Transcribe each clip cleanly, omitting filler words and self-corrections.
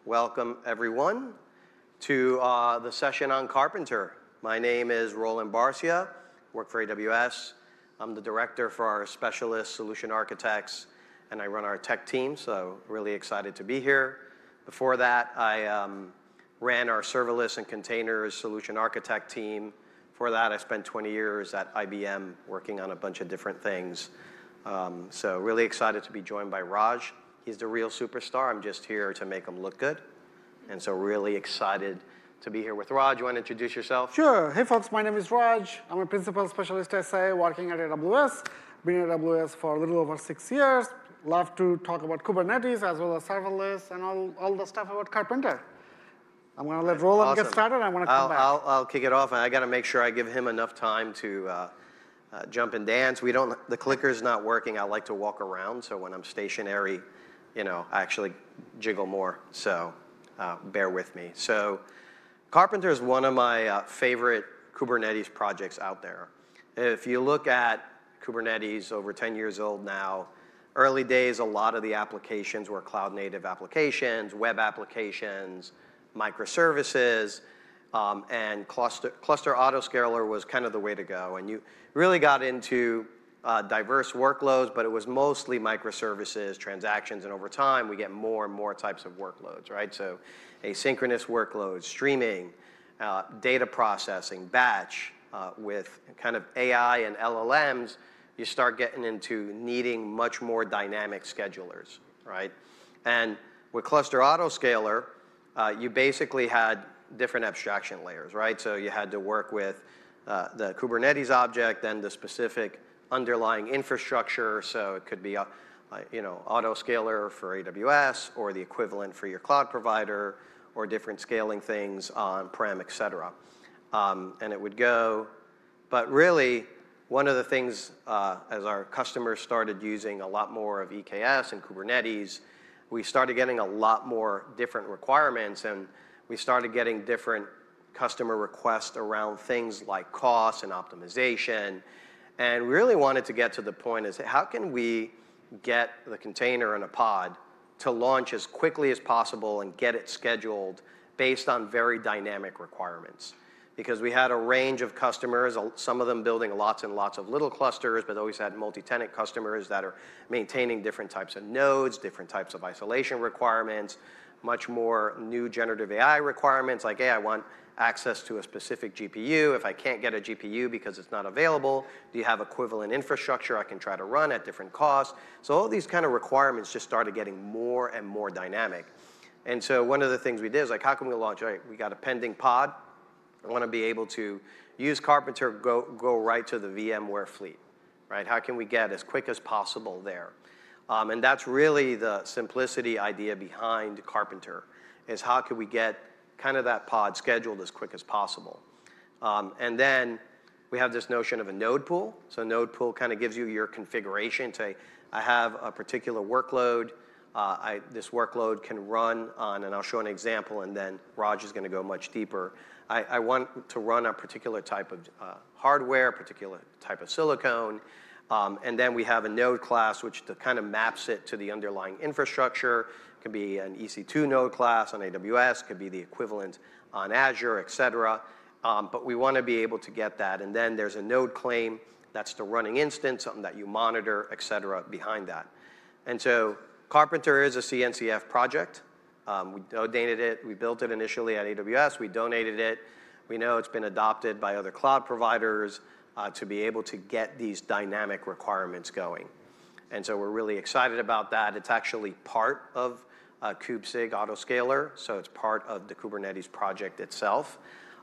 Welcome, everyone, to the session on Karpenter. My name is Roland Barcia, work for AWS. I'm the director for our specialist solution architects, and I run our tech team, so really excited to be here. Before that, I ran our serverless and containers solution architect team. For that, I spent 20 years at IBM working on a bunch of different things. So really excited to be joined by Raj. He's the real superstar. I'm just here to make him look good. And so really excited to be here with Raj. You want to introduce yourself? Sure. Hey, folks. My name is Raj. I'm a principal specialist SA working at AWS. Been at AWS for a little over 6 years. Love to talk about Kubernetes as well as serverless and all the stuff about Karpenter. I'm going to let Roland get started. I'm going to come back. I'll kick it off. And I got to make sure I give him enough time to jump and dance. The clicker's not working. I like to walk around. So when I'm stationary, I actually jiggle more, so bear with me. So Karpenter is one of my favorite Kubernetes projects out there. If you look at Kubernetes, over 10 years old now, early days, a lot of the applications were cloud-native applications, web applications, microservices, and cluster autoscaler was kind of the way to go. And you really got into diverse workloads, but it was mostly microservices, transactions, and over time, we get more and more types of workloads, right? So asynchronous workloads, streaming, data processing, batch, with kind of AI and LLMs, you start getting into needing much more dynamic schedulers, right? And with cluster autoscaler, you basically had different abstraction layers, right? So you had to work with the Kubernetes object, then the specific underlying infrastructure, so it could be autoscaler for AWS or the equivalent for your cloud provider or different scaling things on-prem, et cetera. And it would go, but really one of the things as our customers started using a lot more of EKS and Kubernetes, we started getting a lot more different requirements, and we started getting different customer requests around things like cost and optimization. And we really wanted to get to the point is how can we get the container in a pod to launch as quickly as possible and get it scheduled based on very dynamic requirements. Because we had a range of customers, some of them building lots and lots of little clusters, but always had multi-tenant customers that are maintaining different types of nodes, different types of isolation requirements, much more new generative AI requirements, like, hey, I want access to a specific GPU. If I can't get a GPU because it's not available, do you have equivalent infrastructure I can try to run at different costs? So all these kind of requirements just started getting more and more dynamic. And so one of the things we did is like, how can we launch? All right, we got a pending pod. I want to be able to use Karpenter, go right to the VMware fleet, right? How can we get as quick as possible there? And that's really the simplicity idea behind Karpenter, is how can we get kind of that pod scheduled as quick as possible. And then we have this notion of a node pool. So node pool kind of gives you your configuration. Say, I have a particular workload. This workload can run on, and I'll show an example, and then Raj is going to go much deeper. I want to run a particular type of hardware, particular type of silicone. And then we have a node class, which kind of maps it to the underlying infrastructure. It could be an EC2 node class on AWS, could be the equivalent on Azure, et cetera. But we want to be able to get that. And then there's a node claim. That's the running instance, something that you monitor, et cetera, behind that. And so Karpenter is a CNCF project. We donated it. We built it initially at AWS. We donated it. We know it's been adopted by other cloud providers to be able to get these dynamic requirements going. And so we're really excited about that. It's actually part of kubesig autoscaler, so it's part of the Kubernetes project itself.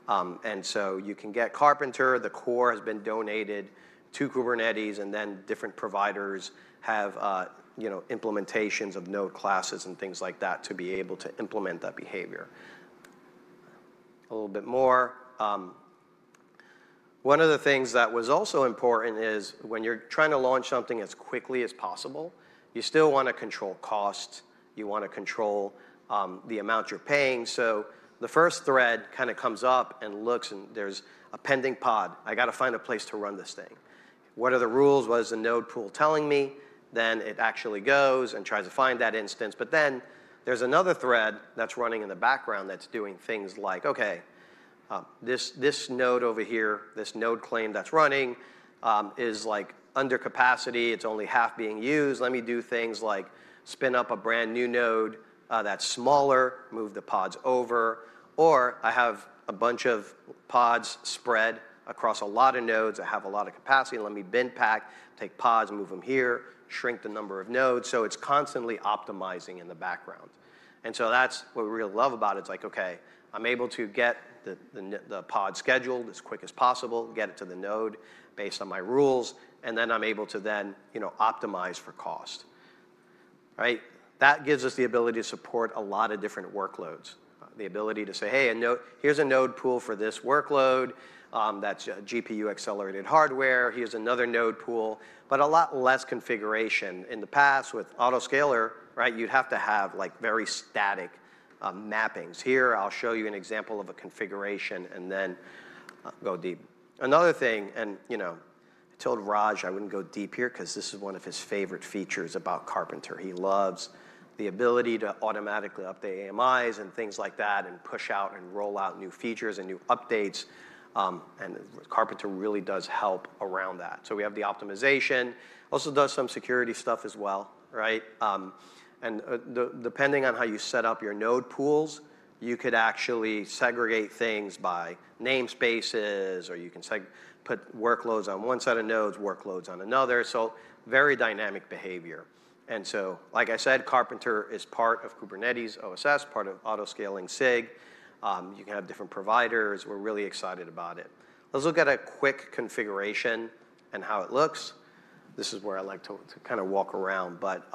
And so you can get Karpenter. The core has been donated to Kubernetes, and then different providers have implementations of node classes and things like that to be able to implement that behavior. A little bit more. One of the things that was also important is when you're trying to launch something as quickly as possible, you still want to control cost. You want to control the amount you're paying. So the first thread kind of comes up and looks, and there's a pending pod. I got to find a place to run this thing. What are the rules? What is the node pool telling me? Then it actually goes and tries to find that instance. But then there's another thread that's running in the background that's doing things like, okay, this node over here, this node claim that's running is like under capacity. It's only half being used. Let me do things like spin up a brand new node that's smaller, move the pods over, or I have a bunch of pods spread across a lot of nodes that have a lot of capacity. Let me bin pack, take pods, move them here, shrink the number of nodes. So it's constantly optimizing in the background. And so that's what we really love about it. It's like, okay, I'm able to get the pod scheduled as quick as possible, get it to the node based on my rules, and then I'm able to then optimize for cost. Right? That gives us the ability to support a lot of different workloads. The ability to say, hey, here's a node pool for this workload. That's GPU accelerated hardware. Here's another node pool, but a lot less configuration. In the past with autoscaler, right, you'd have to have like very static mappings. Here, I'll show you an example of a configuration and then go deep. Another thing, and I told Raj I wouldn't go deep here because this is one of his favorite features about Karpenter. He loves the ability to automatically update AMIs and things like that and push out and roll out new features and new updates. And Karpenter really does help around that. So we have the optimization, also does some security stuff as well, right? Depending on how you set up your node pools, you could actually segregate things by namespaces, or you can put workloads on one set of nodes, workloads on another. So very dynamic behavior. And so, like I said, Karpenter is part of Kubernetes OSS, part of autoscaling SIG. You can have different providers. We're really excited about it. Let's look at a quick configuration and how it looks. This is where I like to kind of walk around. But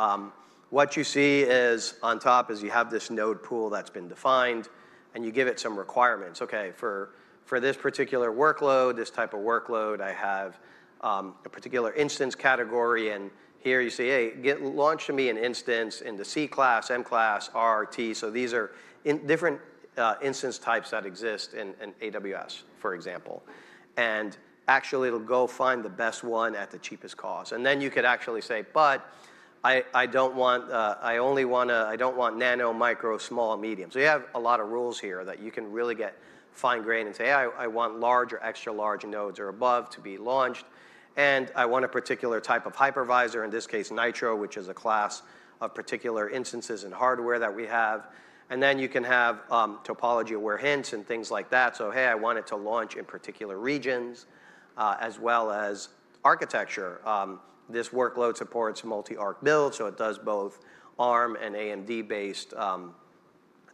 what you see is on top is you have this node pool that's been defined, and you give it some requirements. Okay, for this particular workload, this type of workload, I have a particular instance category, and here you say, hey, launch to me an instance in the C class, M class, R, T. So these are different instance types that exist in AWS, for example. And actually, it'll go find the best one at the cheapest cost. And then you could actually say, but I don't want nano, micro, small, medium. So you have a lot of rules here that you can really get fine-grained and say, hey, I want large or extra large nodes or above to be launched. And I want a particular type of hypervisor, in this case Nitro, which is a class of particular instances and hardware that we have. And then you can have topology-aware hints and things like that. So, hey, I want it to launch in particular regions, as well as architecture. This workload supports multi-arc build, so it does both ARM and AMD-based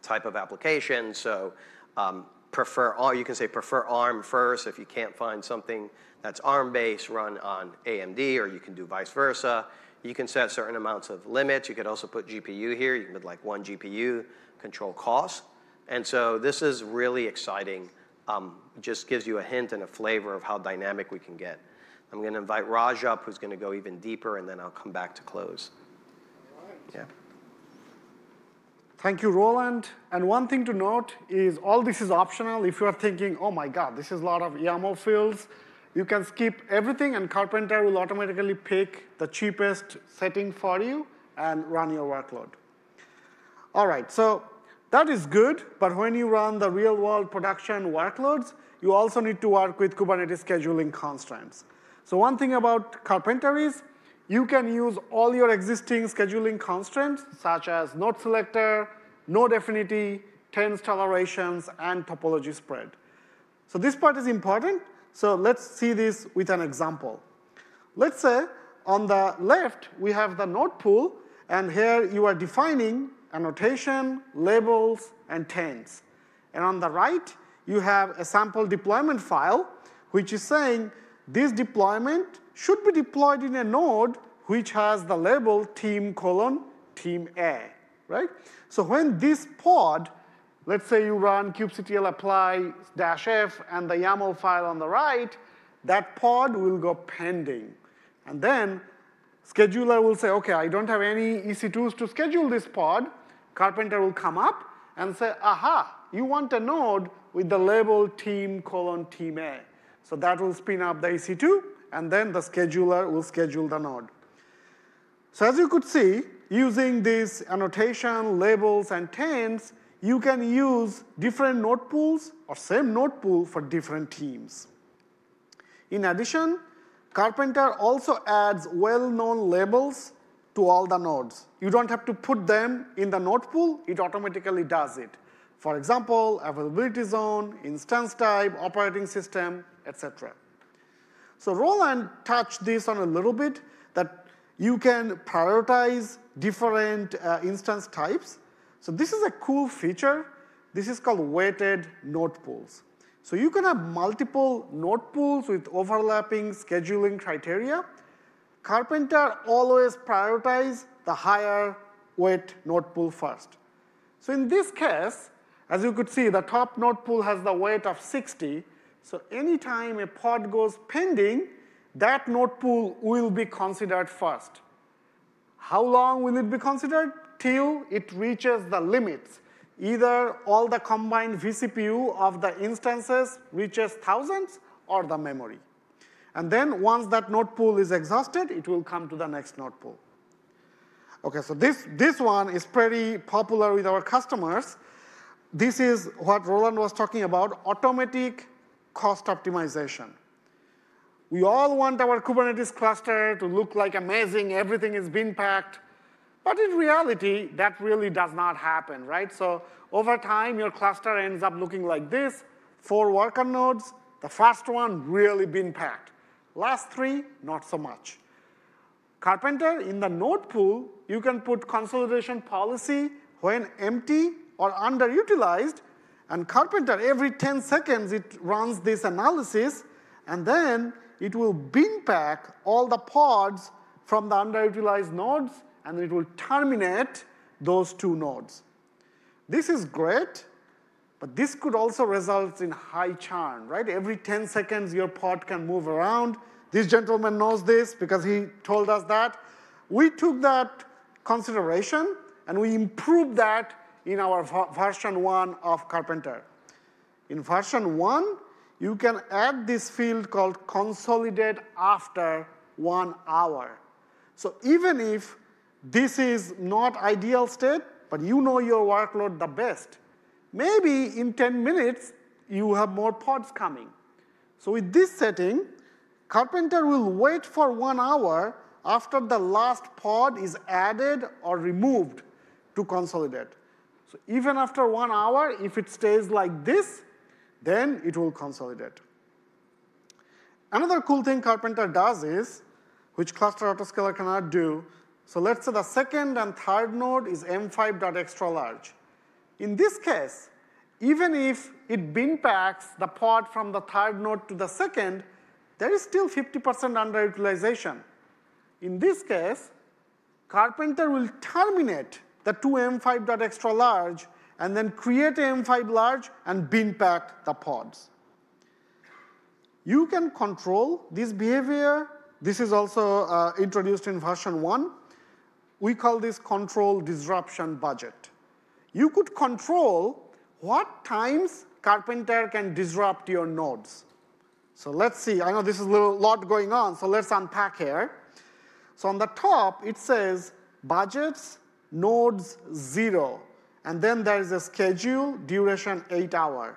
type of applications. So you can say prefer ARM first. If you can't find something that's ARM-based, run on AMD, or you can do vice versa. You can set certain amounts of limits. You could also put GPU here. You can put like one GPU, control costs. And so this is really exciting. Just gives you a hint and a flavor of how dynamic we can get. I'm going to invite Raj up, who's going to go even deeper, and then I'll come back to close. All right. Yeah. Thank you, Roland. And one thing to note is all this is optional. If you are thinking, oh my God, this is a lot of YAML fields, you can skip everything, and Karpenter will automatically pick the cheapest setting for you and run your workload. All right, so that is good. But when you run the real-world production workloads, you also need to work with Kubernetes scheduling constraints. So one thing about Karpenter is you can use all your existing scheduling constraints, such as node selector, node affinity, TENS tolerations, and topology spread. So this part is important. So let's see this with an example. Let's say on the left, we have the node pool, and here you are defining annotation, labels, and TENS. And on the right, you have a sample deployment file, which is saying this deployment should be deployed in a node which has the label team:team A, right? So when this pod, let's say you run kubectl apply -f and the YAML file on the right, that pod will go pending. And then scheduler will say, OK, I don't have any EC2s to schedule this pod. Karpenter will come up and say, aha, you want a node with the label team:team A. So that will spin up the EC2, and then the scheduler will schedule the node. So as you could see, using this annotation, labels, and taints, you can use different node pools or same node pool for different teams. In addition, Karpenter also adds well-known labels to all the nodes. You don't have to put them in the node pool. It automatically does it. For example, availability zone, instance type, operating system, etc. So Roland touched this on a little bit, that you can prioritize different instance types. So this is a cool feature. This is called weighted node pools. So you can have multiple node pools with overlapping scheduling criteria. Karpenter always prioritizes the higher weight node pool first. So in this case, as you could see, the top node pool has the weight of 60. So anytime a pod goes pending, that node pool will be considered first. How long will it be considered? Till it reaches the limits. Either all the combined vCPU of the instances reaches thousands or the memory. And then once that node pool is exhausted, it will come to the next node pool. Okay, so this one is pretty popular with our customers. This is what Roland was talking about, automatic cost optimization. We all want our Kubernetes cluster to look like amazing, everything is bin packed. But in reality, that really does not happen, right? So over time, your cluster ends up looking like this. 4 worker nodes. The first one, really bin packed. Last 3, not so much. Karpenter, in the node pool, you can put consolidation policy when empty or underutilized. And Karpenter, every 10 seconds, it runs this analysis. And then it will bin pack all the pods from the underutilized nodes, and it will terminate those 2 nodes. This is great, but this could also result in high churn, right? Every 10 seconds, your pod can move around. This gentleman knows this because he told us that. We took that consideration, and we improved that in our version 1 of Karpenter. In version 1, you can add this field called consolidate after 1 hour. So even if this is not ideal state, but you know your workload the best, maybe in 10 minutes, you have more pods coming. So with this setting, Karpenter will wait for 1 hour after the last pod is added or removed to consolidate. So even after 1 hour, if it stays like this, then it will consolidate. Another cool thing Karpenter does is, which cluster autoscaler cannot do, so let's say the second and third node is M5.extra large. In this case, even if it bin packs the pod from the third node to the second, there is still 50% underutilization. In this case, Karpenter will terminate the 2 M5.extra large and then create a M5 large and bin pack the pods. You can control this behavior. This is also introduced in version 1. We call this control disruption budget. You could control what times Karpenter can disrupt your nodes. So let's see. I know this is a lot going on, so let's unpack here. So on the top, it says budgets, nodes 0. And then there is a schedule, duration 8 hours.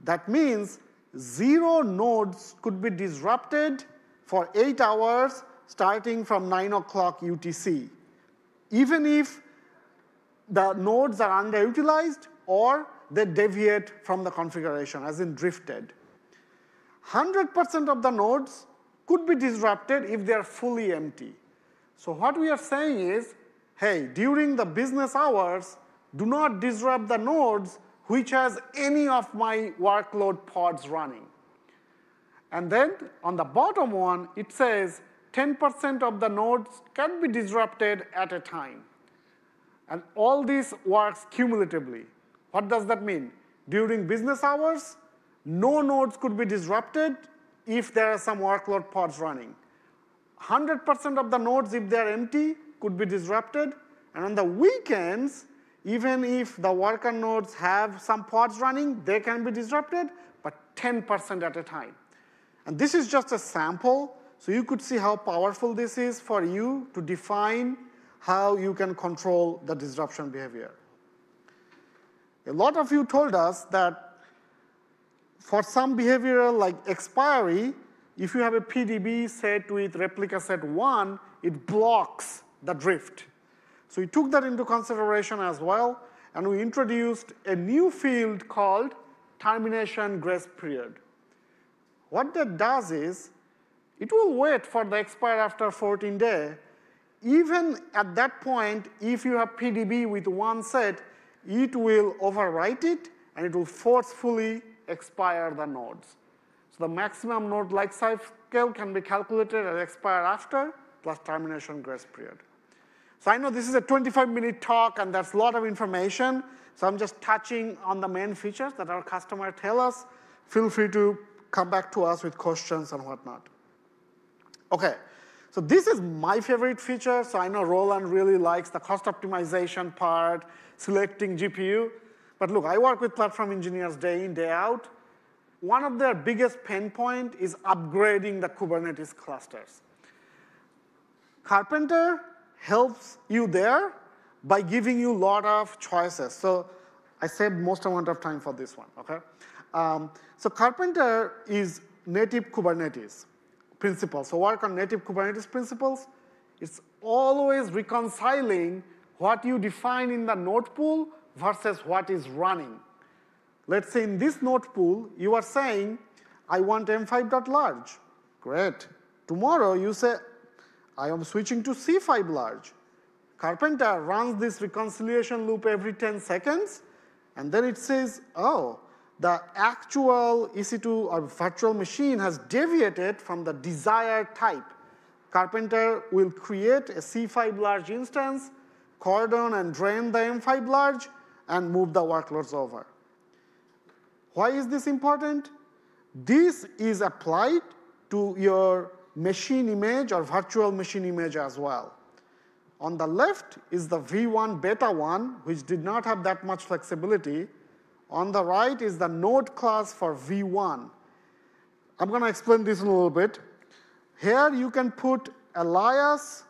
That means 0 nodes could be disrupted for 8 hours starting from 9 o'clock UTC. Even if the nodes are underutilized or they deviate from the configuration, as in drifted. 100% of the nodes could be disrupted if they are fully empty. So what we are saying is, hey, during the business hours, do not disrupt the nodes which has any of my workload pods running. And then on the bottom one, it says 10% of the nodes can be disrupted at a time. And all this works cumulatively. What does that mean? During business hours, no nodes could be disrupted if there are some workload pods running. 100% of the nodes, if they're empty, could be disrupted. And on the weekends, even if the worker nodes have some pods running, they can be disrupted, but 10% at a time. And this is just a sample, so you could see how powerful this is for you to define how you can control the disruption behavior. A lot of you told us that for some behavioral like expiry, if you have a PDB set with replica set 1, it blocks the drift. So we took that into consideration as well, and we introduced a new field called termination grace period. What that does is, it will wait for the expire after 14 days. Even at that point, if you have PDB with one set, it will overwrite it, and it will forcefully expire the nodes. So the maximum node life cycle can be calculated as expire after plus termination grace period. So I know this is a 25-minute talk, and that's a lot of information. So I'm just touching on the main features that our customers tell us. Feel free to come back to us with questions and whatnot. OK, so this is my favorite feature. So I know Roland really likes the cost optimization part, selecting GPU. But look, I work with platform engineers day in, day out. One of their biggest pain point is upgrading the Kubernetes clusters. Karpenter helps you there by giving you a lot of choices. So I saved most amount of time for this one, OK? So Karpenter is native Kubernetes principles. So work on native Kubernetes principles. It's always reconciling what you define in the node pool versus what is running. Let's say in this node pool, you are saying, I want M5.large. Great. Tomorrow, you say, I am switching to C5 large. Karpenter runs this reconciliation loop every 10 seconds, and then it says, oh, the actual EC2 or virtual machine has deviated from the desired type. Karpenter will create a C5 large instance, cordon and drain the M5 large, and move the workloads over. Why is this important? This is applied to your machine image or virtual machine image as well. On the left is the v1 beta 1, which did not have that much flexibility. On the right is the node class for v1. I'm going to explain this in a little bit. Here you can put alias,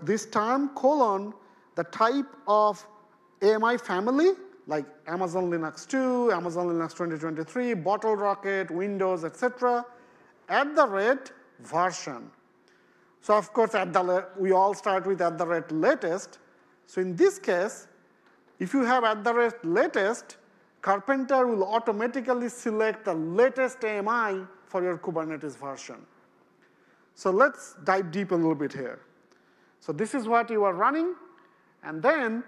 this term, colon, the type of AMI family, like Amazon Linux 2, Amazon Linux 2023, Bottle Rocket, Windows, etc., @ version. So of course, we all start with @latest. So in this case, if you have @latest, Karpenter will automatically select the latest AMI for your Kubernetes version. So let's dive deep a little bit here. So this is what you are running. And then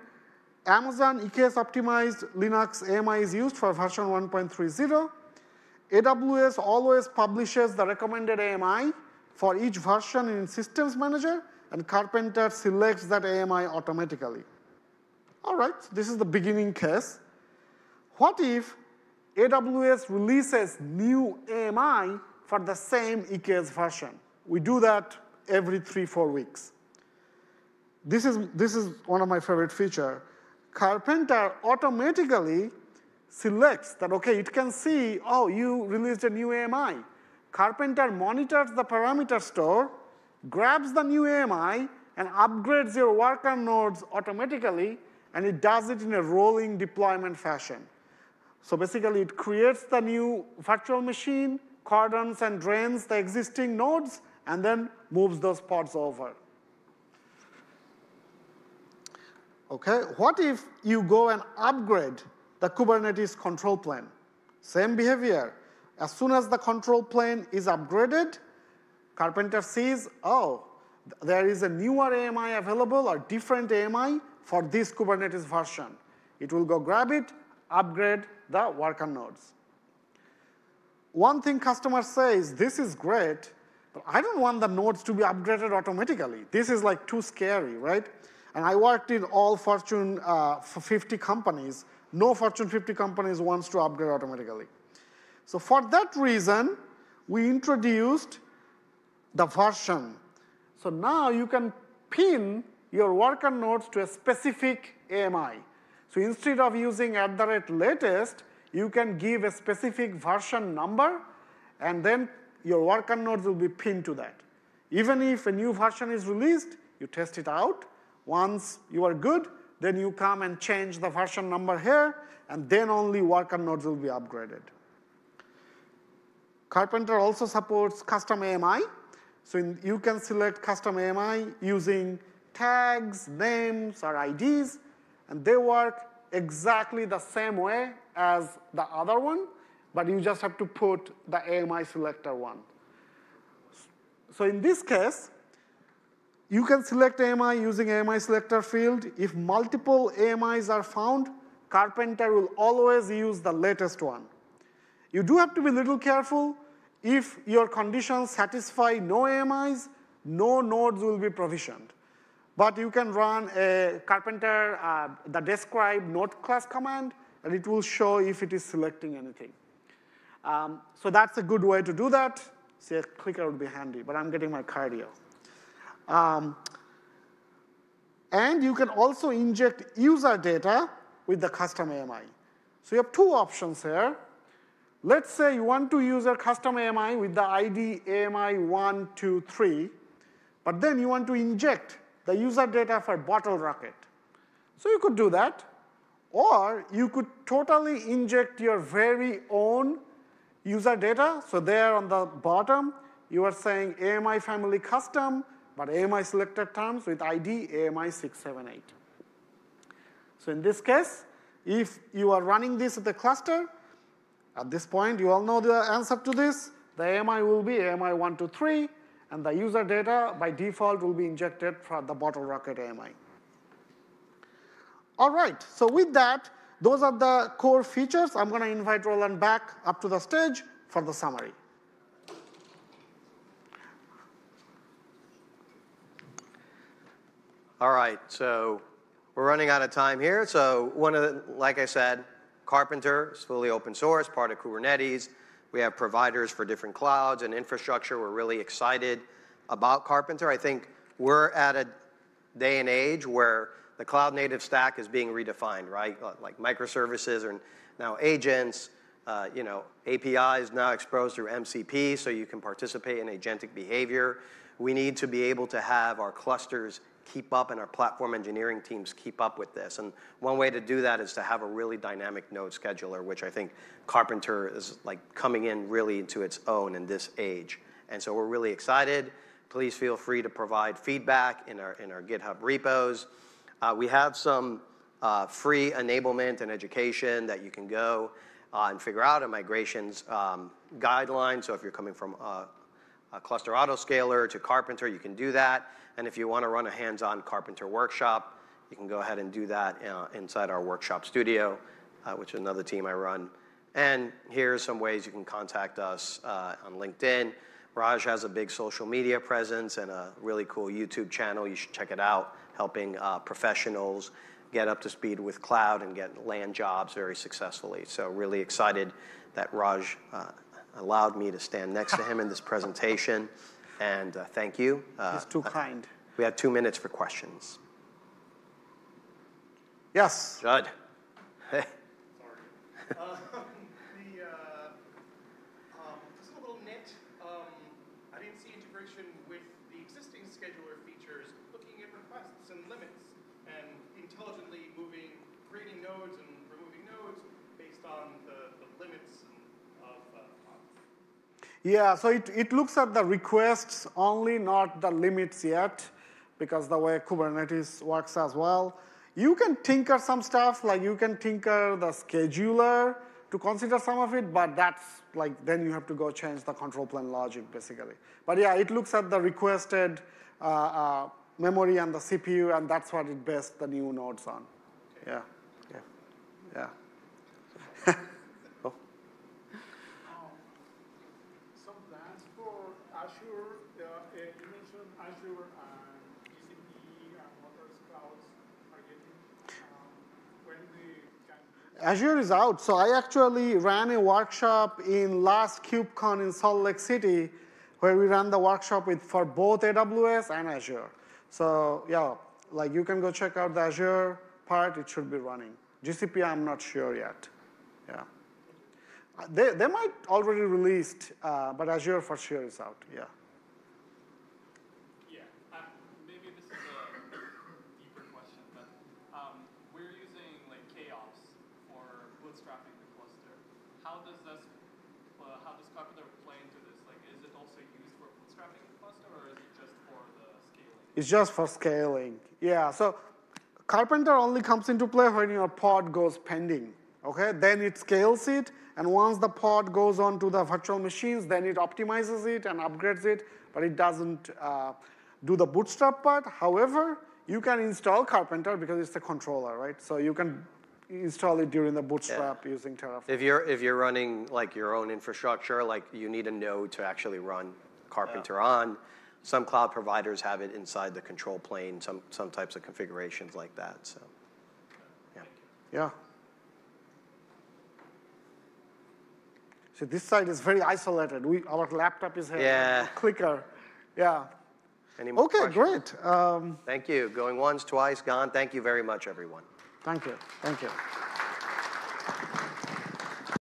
Amazon EKS optimized Linux AMI is used for version 1.30. AWS always publishes the recommended AMI for each version in Systems Manager, and Karpenter selects that AMI automatically. All right, so this is the beginning case. What if AWS releases new AMI for the same EKS version? We do that every 3-4 weeks. This is one of my favorite features. Karpenter automatically selects that, OK, it can see, oh, you released a new AMI. Karpenter monitors the parameter store, grabs the new AMI, and upgrades your worker nodes automatically, and it does it in a rolling deployment fashion. So basically, it creates the new virtual machine, cordons and drains the existing nodes, and then moves those pods over. OK, what if you go and upgrade the Kubernetes control plane? Same behavior. As soon as the control plane is upgraded, Karpenter sees, oh, there is a newer AMI available or different AMI for this Kubernetes version. It will go grab it, upgrade the worker nodes. One thing customers say is, this is great, but I don't want the nodes to be upgraded automatically. This is like too scary, right? And I worked in all Fortune 50 companies. No Fortune 50 companies wants to upgrade automatically. So for that reason, we introduced the version. So now you can pin your worker nodes to a specific AMI. So instead of using @latest, you can give a specific version number, and then your worker nodes will be pinned to that. Even if a new version is released, you test it out. Once you are good, then you come and change the version number here, and then only worker nodes will be upgraded. Karpenter also supports custom AMI. So you can select custom AMI using tags, names, or IDs, and they work exactly the same way as the other one, but you just have to put the AMI selector one. So in this case, you can select AMI using AMI selector field. If multiple AMIs are found, Karpenter will always use the latest one. You do have to be a little careful. If your conditions satisfy no AMIs, no nodes will be provisioned. But you can run a Karpenter, the describe node class command, and it will show if it is selecting anything. So that's a good way to do that. See, a clicker would be handy, but I'm getting my cardio. And you can also inject user data with the custom AMI. So you have two options here. Let's say you want to use a custom AMI with the ID AMI 1, 2, 3, but then you want to inject the user data for bottle rocket. So you could do that, or you could totally inject your very own user data. So there on the bottom, you are saying AMI family custom, but AMI selected terms with ID AMI 678. So in this case, if you are running this at the cluster, at this point, you all know the answer to this. The AMI will be AMI 1, 2, 3, and the user data by default will be injected from the bottle rocket AMI. All right, so with that, those are the core features. I'm going to invite Roland back up to the stage for the summary. All right, so we're running out of time here. So like I said, Karpenter is fully open source, part of Kubernetes. We have providers for different clouds and infrastructure. We're really excited about Karpenter. I think we're at a day and age where the cloud native stack is being redefined, right? Like microservices are now agents, APIs now exposed through MCP, so you can participate in agentic behavior. We need to be able to have our clusters keep up and our platform engineering teams keep up with this. And one way to do that is to have a really dynamic node scheduler, which I think Karpenter is like coming in really into its own in this age. And so we're really excited. Please feel free to provide feedback in our GitHub repos. We have some free enablement and education that you can go and figure out a migrations guideline. So if you're coming from a cluster autoscaler to Karpenter, you can do that. And if you want to run a hands-on Karpenter workshop, you can go ahead and do that inside our workshop studio, which is another team I run. And here's some ways you can contact us on LinkedIn. Raj has a big social media presence and a really cool YouTube channel. You should check it out, helping professionals get up to speed with cloud and land jobs very successfully. So really excited that Raj allowed me to stand next to him in this presentation. And thank you. He's too kind. We have 2 minutes for questions. Yes. Judd. Hey. Sorry. Just a little nit. I didn't see integration with the existing scheduler features, looking at requests and limits, and intelligently creating nodes and removing nodes based on the limits of Yeah, so it looks at the requests only, not the limits yet, because the way Kubernetes works as well. You can tinker some stuff, like you can tinker the scheduler to consider some of it, but that's like, then you have to go change the control plane logic, basically. But yeah, it looks at the requested memory and the CPU, and that's what it based the new nodes on. Yeah, yeah, yeah. Azure, you mentioned Azure and GCP and what else clouds are getting when they can. Azure is out. So I actually ran a workshop in last KubeCon in Salt Lake City where we ran the workshop for both AWS and Azure. So yeah, like you can go check out the Azure part. It should be running. GCP, I'm not sure yet. Yeah. They might already released, but Azure for sure is out, yeah. Yeah, maybe this is a deeper how does Karpenter play into this? Like, is it also used for bootstrapping the cluster, or is it just for the scaling? It's just for scaling. Yeah, so Karpenter only comes into play when your pod goes pending. Okay, then it scales it, and once the pod goes on to the virtual machines, then it optimizes it and upgrades it, but it doesn't do the bootstrap part. However, you can install Karpenter because it's a controller, right? So you can install it during the bootstrap using Terraform. If you're running like your own infrastructure, like you need a node to actually run Karpenter on. Some cloud providers have it inside the control plane. Some types of configurations like that. So, yeah. So this side is very isolated. Our laptop is here. Yeah. Clicker. Yeah. Any more Okay, questions? great. Thank you. Going once, twice, gone. Thank you very much, everyone. Thank you. Thank you.